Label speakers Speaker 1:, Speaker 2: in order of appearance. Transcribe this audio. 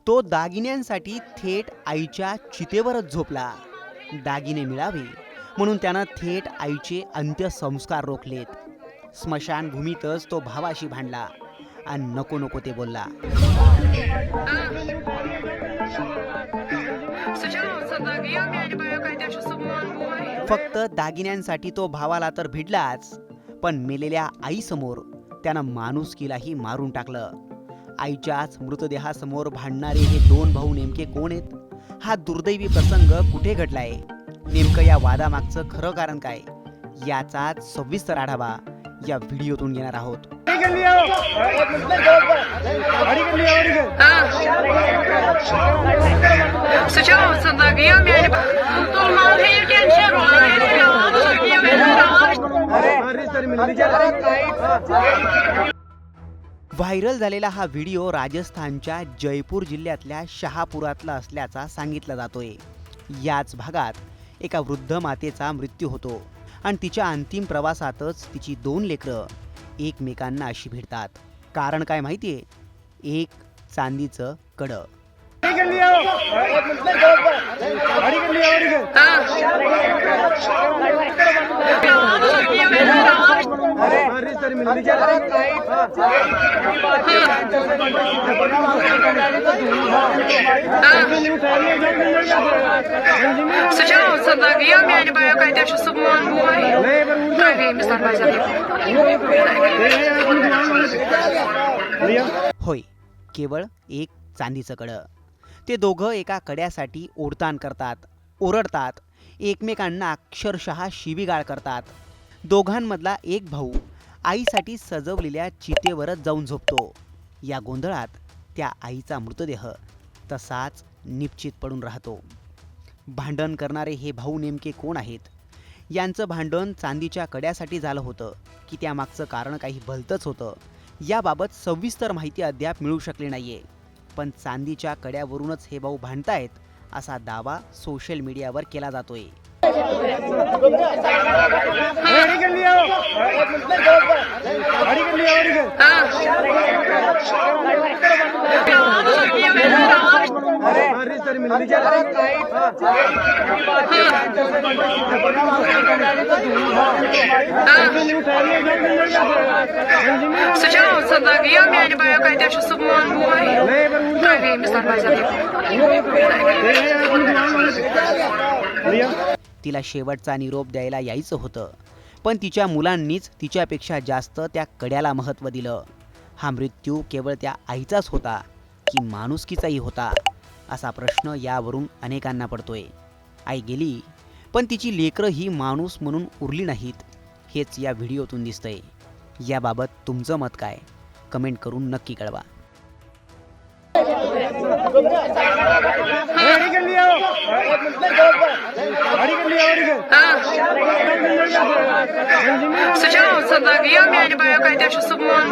Speaker 1: तो दागिन्यांसाठी थेट आईच्या चितेवरच झोपला. दागिने मिळावे म्हणून त्यानं थेट आईचे अंत्यसंस्कार रोखलेत. स्मशानभूमीतच तो भावाशी भांडला आणि नको नको ते बोलला. फक्त दागिन्यांसाठी तो भावाला तर भिडलाच, पण मेलेल्या आईसमोर त्यानं माणुसकीलाही मारून टाकलं. आईच्याच मृतदेहासमोर भांडणारे हे दोन भाऊ नेमके कोण आहेत? हा दुर्दैवी प्रसंग कुठे घडलाय? नेमकं या वादामागचं खरं कारण काय? याचाच सविस्तर आढावा या व्हिडिओतून घेणार आहोत. व्हायरल झालेला हा व्हिडिओ राजस्थानच्या जयपूर जिल्ह्यातल्या शहापुरातला असल्याचा सांगितला जातोय. याच भागात एका वृद्ध मातेचा मृत्यू होतो आणि तिच्या अंतिम प्रवासातच तिची दोन लेकरं एकमेकांना अशी भिडतात. कारण काय माहितीये? एक चांदीचं कडं. होय, केवळ एक चांदीचं कडं. ते दोघं एका कड्यासाठी ओढताण करतात, ओरडतात, एकमेकांना अक्षरशः शिवीगाळ करतात. दोघांमधला एक भाऊ आईसाठी सजवलेल्या चितेवरच जाऊन झोपतो. या गोंधळात त्या आईचा मृतदेह तसाच निश्चित पडून राहतो. भांडण करणारे हे भाऊ नेमके कोण आहेत? यांचं भांडण चांदीच्या कड्यासाठी झालं होतं की त्यामागचं कारण काही भलतंच होतं? याबाबत सविस्तर माहिती अद्याप मिळू शकली नाहीये. पण चांदीच्या कड्यावरूनच हे भाऊ भांडतायत असा दावा सोशल मीडियावर केला जातोय. तिला शेवटचा निरोप द्यायला यायचं होतं, पण तिच्या मुलांनीच तिच्यापेक्षा जास्त त्या कड्याला महत्त्व दिलं. हा मृत्यू केवळ त्या आईचाच होता की माणुसकीचाही होता असा प्रश्न यावरून अनेकांना पडतोय. आई गेली, पण तिची लेकरं ही माणूस म्हणून उरली नाहीत, हेच या व्हिडिओतून दिसतंय. याबाबत तुमचं मत काय? कमेंट करून नक्की कळवा.
Speaker 2: Сначала я меня не боюсь, конечно, с умом.